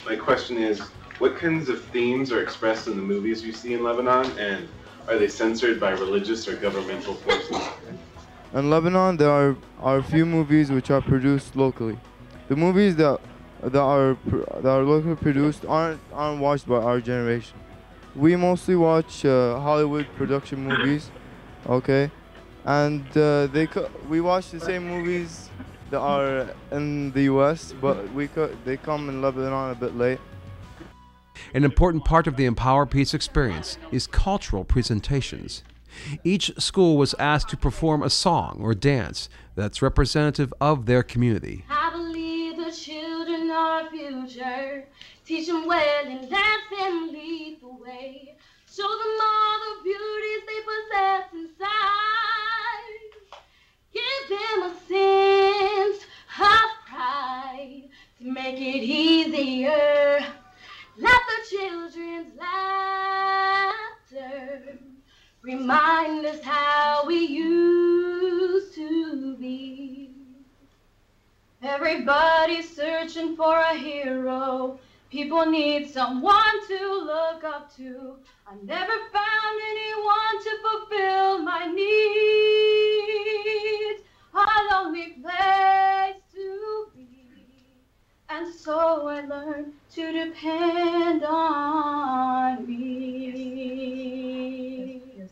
My question is, what kinds of themes are expressed in the movies we see in Lebanon, and are they censored by religious or governmental forces? In Lebanon, there are few movies which are produced locally. The movies that are locally produced aren't watched by our generation. We mostly watch Hollywood production movies, okay, and we watch the same movies that are in the U.S., but they come in Lebanon a bit late. An important part of the Empower Peace experience is cultural presentations. Each school was asked to perform a song or dance that's representative of their community. I believe the children are our future. Teach them well and dance and lead the way. Show them all the beauties they possess inside. Give them a sense of pride to make it easier. Let the children's laughter remind us how we used to be. Everybody's searching for a hero. People need someone to look up to. I never found anyone to fulfill my needs. A lonely place to be. And so I learned to depend on me. Yes.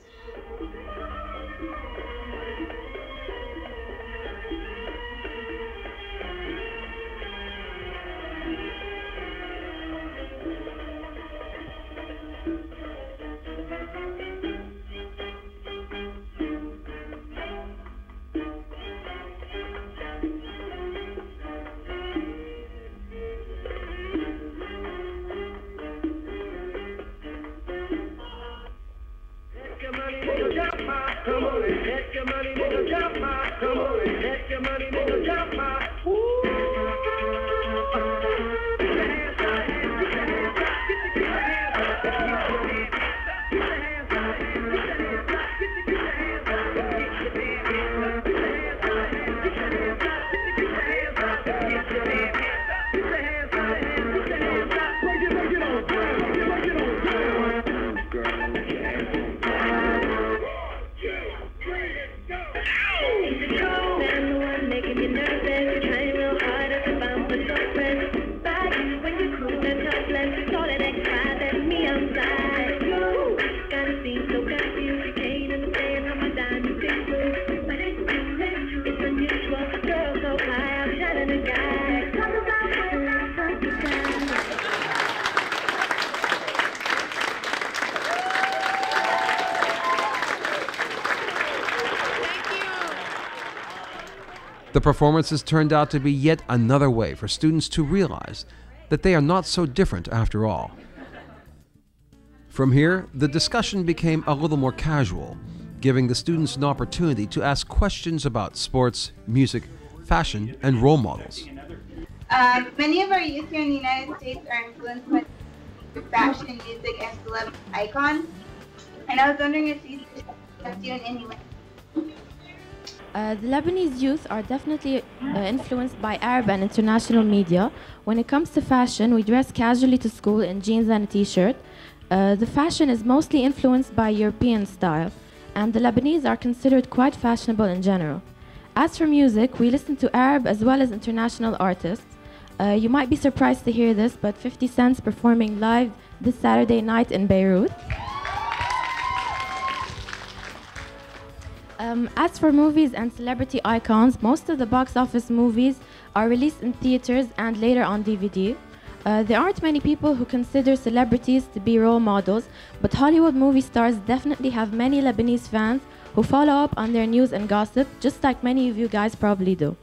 Come on and take your money, nigga, jump high. Come on and take your money, nigga, jump high. Woo! Put your hands up, put your hands up, get your hands up, put your hands up, put your hands up, get your hands up, get your hands up, put your hands up, get your hands up, get your hands up, get your hands up, get your hands up, put your hands up, put your hands up, break it on time, break it on time. Girl, put your hands on time. Making you nervous, you're trying real hard to find the surface. Back when you're cool and topless, all that extra that me outside. You gotta seem so confused, you can't understand how my diamonds can move. But it's unusual, girls so high, I'm shining a guy. Talk about The performances turned out to be yet another way for students to realize that they are not so different after all. From here, the discussion became a little more casual, giving the students an opportunity to ask questions about sports, music, fashion, and role models. Many of our youth here in the United States are influenced by fashion, music, and celebrity icons. And I was wondering if these affect you in any way. The Lebanese youth are definitely influenced by Arab and international media. When it comes to fashion, we dress casually to school in jeans and a t-shirt. The fashion is mostly influenced by European style, and the Lebanese are considered quite fashionable in general. As for music, we listen to Arab as well as international artists. You might be surprised to hear this, but 50 Cent's performing live this Saturday night in Beirut. As for movies and celebrity icons, most of the box office movies are released in theaters and later on DVD. There aren't many people who consider celebrities to be role models, but Hollywood movie stars definitely have many Lebanese fans who follow up on their news and gossip, just like many of you guys probably do.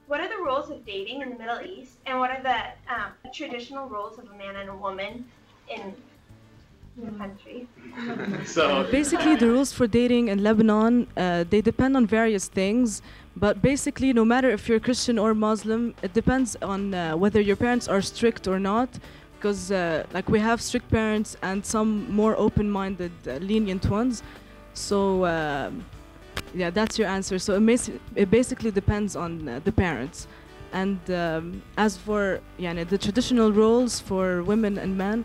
What are the rules of dating in the Middle East, and what are the traditional roles of a man and a woman in the country? Basically, the rules for dating in Lebanon, they depend on various things, but basically, no matter if you're Christian or Muslim, it depends on whether your parents are strict or not, because like we have strict parents and some more open-minded, lenient ones. So yeah, that's your answer. So it basically depends on the parents. And as for the traditional roles for women and men,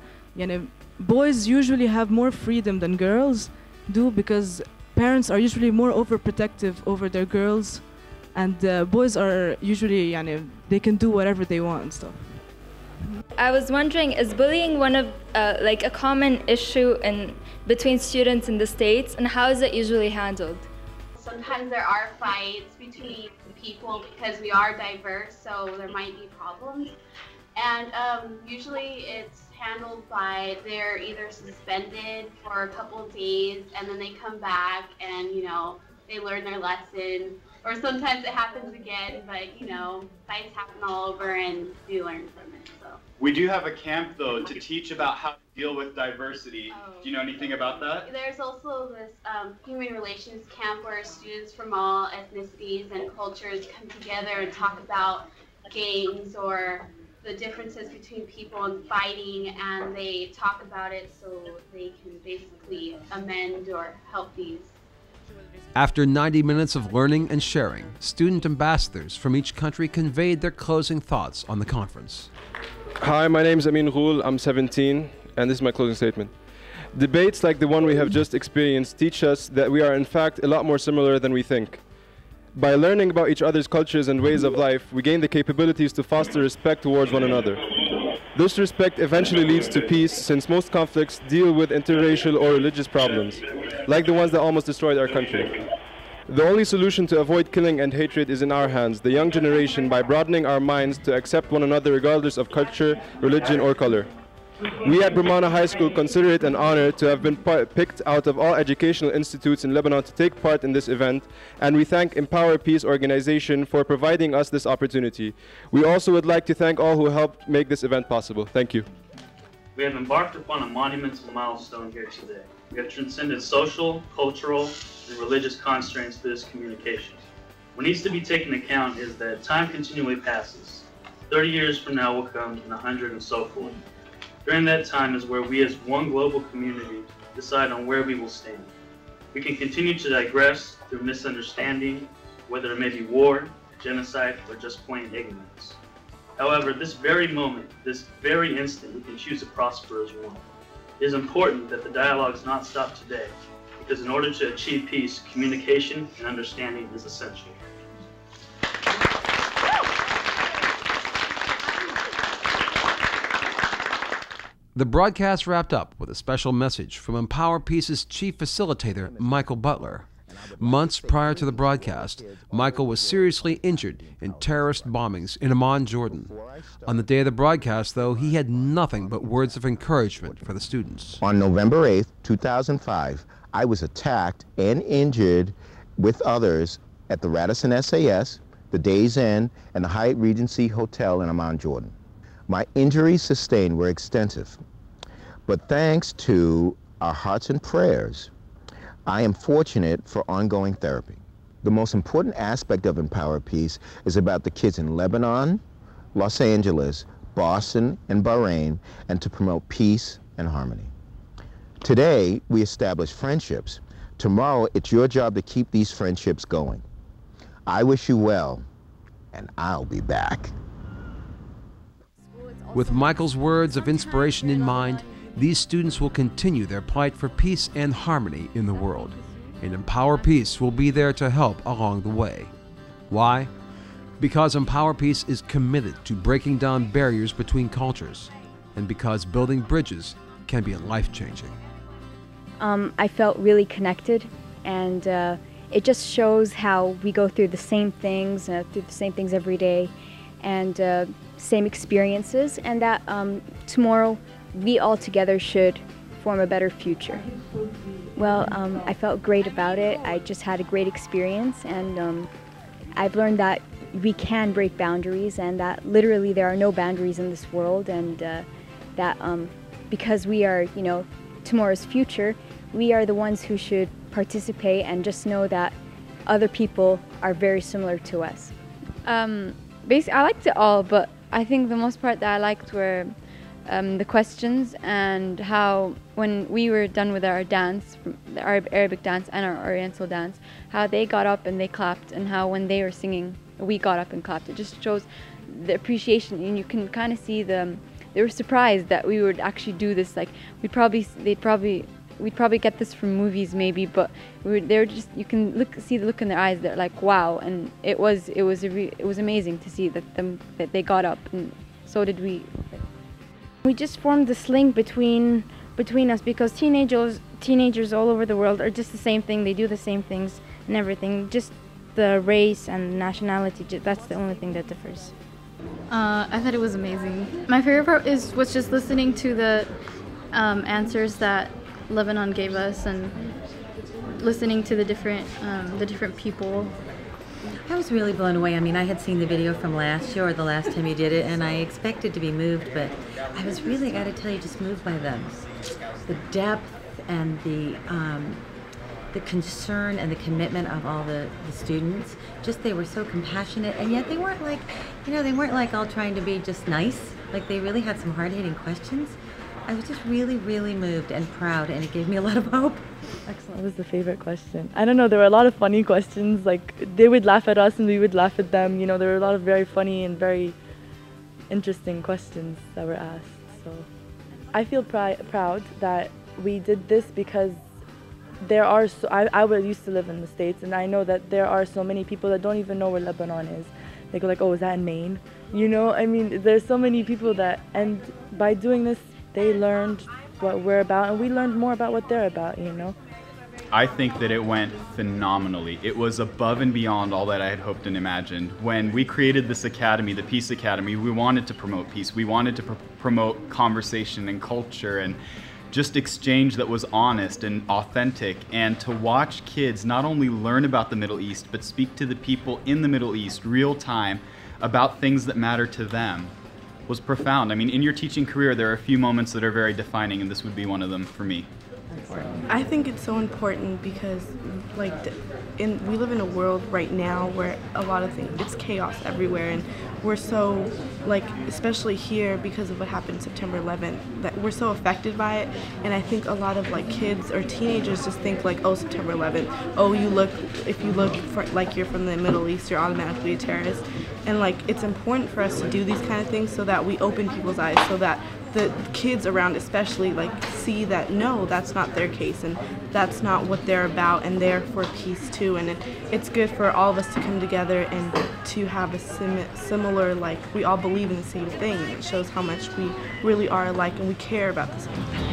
boys usually have more freedom than girls do, because parents are usually more overprotective over their girls, and boys are usually they can do whatever they want and stuff. I was wondering, is bullying one of like a common issue between students in the States, and how is it usually handled? Sometimes there are fights between people because we are diverse, so there might be problems. And usually it's handled by they're either suspended for a couple of days and then they come back and, they learn their lesson. Or sometimes it happens again, but, fights happen all over and we learn from it. So. We do have a camp, though, to teach about how to deal with diversity. Do you know anything about that? There's also this human relations camp where students from all ethnicities and cultures come together and talk about gangs or the differences between people and fighting, and they talk about it so they can basically amend or help these. After 90 minutes of learning and sharing, student ambassadors from each country conveyed their closing thoughts on the conference. Hi, my name is Amin Ghul. I'm 17, and this is my closing statement. Debates like the one we have just experienced teach us that we are in fact a lot more similar than we think. By learning about each other's cultures and ways of life, we gain the capabilities to foster respect towards one another. This respect eventually leads to peace, since most conflicts deal with interracial or religious problems, like the ones that almost destroyed our country. The only solution to avoid killing and hatred is in our hands, the young generation, by broadening our minds to accept one another regardless of culture, religion, or color. We at Brumana High School consider it an honor to have been picked out of all educational institutes in Lebanon to take part in this event, and we thank Empower Peace organization for providing us this opportunity. We also would like to thank all who helped make this event possible. Thank you. We have embarked upon a monumental milestone here today. We have transcended social, cultural, and religious constraints through this communication. What needs to be taken into account is that time continually passes. 30 years from now will come, and 100, and so forth. During that time is where we as one global community decide on where we will stand. We can continue to digress through misunderstanding, whether it may be war, genocide, or just plain ignorance. However, this very moment, this very instant, we can choose to prosper as one. It is important that the dialogues not stop today, because in order to achieve peace, communication and understanding is essential. The broadcast wrapped up with a special message from Empower Peace's chief facilitator, Michael Butler. Months prior to the broadcast, Michael was seriously injured in terrorist bombings in Amman, Jordan. On the day of the broadcast, though, he had nothing but words of encouragement for the students. On November 8th, 2005, I was attacked and injured with others at the Radisson SAS, the Days Inn, and the Hyatt Regency Hotel in Amman, Jordan. My injuries sustained were extensive, but thanks to our hearts and prayers, I am fortunate for ongoing therapy. The most important aspect of Empower Peace is about the kids in Lebanon, Los Angeles, Boston, and Bahrain, and to promote peace and harmony. Today, we establish friendships. Tomorrow, it's your job to keep these friendships going. I wish you well, and I'll be back. With Michael's words of inspiration in mind, these students will continue their plight for peace and harmony in the world. And Empower Peace will be there to help along the way. Why? Because Empower Peace is committed to breaking down barriers between cultures, and because building bridges can be life-changing. I felt really connected, and it just shows how we go through the same things every day, and same experiences, and that tomorrow we all together should form a better future. Well, I felt great about it. I just had a great experience, and I've learned that we can break boundaries, and that literally there are no boundaries in this world, and that because we are, tomorrow's future, we are the ones who should participate and just know that other people are very similar to us. Basically, I liked it all, but I think the most part that I liked were the questions, and how when we were done with our dance, the Arabic dance and our Oriental dance, how they got up and they clapped, and how when they were singing, we got up and clapped. It just shows the appreciation, and you can kind of see them. They were surprised that we would actually do this. Like we'd probably get this from movies maybe, but they're just, you can see the look in their eyes. They're like, wow, and it was amazing to see that they got up, and so did we. We just formed this link between us, because teenagers all over the world are just the same thing. They do the same things and everything. Just the race and nationality, that's the only thing that differs. I thought it was amazing. My favorite part was just listening to the answers that Lebanon gave us, and listening to the different people. I was really blown away. I mean, I had seen the video from last year, or the last time you did it, and I expected to be moved, but I was really, I got to tell you, just moved by the depth and the concern and the commitment of all the students. Just, they were so compassionate, and yet they weren't like, they weren't like all trying to be just nice. Like, they really had some hard-hitting questions. I was just really, really moved and proud, and it gave me a lot of hope. Excellent. What was the favorite question? I don't know, there were a lot of funny questions. Like, they would laugh at us and we would laugh at them. There were a lot of very funny and very interesting questions that were asked. So I feel proud that we did this, because there are I used to live in the States, and I know that there are so many people that don't even know where Lebanon is. They go like, oh, is that in Maine? I mean, there's so many people that, and by doing this, they learned what we're about, and we learned more about what they're about, I think that it went phenomenally. It was above and beyond all that I had hoped and imagined. When we created this academy, the Peace Academy, we wanted to promote peace. We wanted to promote conversation and culture and just exchange that was honest and authentic. And to watch kids not only learn about the Middle East, but speak to the people in the Middle East real time about things that matter to them was profound. I mean, in your teaching career, there are a few moments that are very defining, and this would be one of them for me. I think it's so important because, we live in a world right now where a lot of things, it's chaos everywhere, and we're so, especially here because of what happened September 11th, that we're so affected by it. And I think a lot of kids or teenagers just think oh, September 11th, oh, if you look like you're from the Middle East, you're automatically a terrorist. And it's important for us to do these kind of things so that we open people's eyes, so that the kids around especially see that no, that's not their case, and that's not what they're about, and they're for peace too. And it's good for all of us to come together and to have a similar, we all believe in the same thing, and it shows how much we really are alike and we care about the same thing.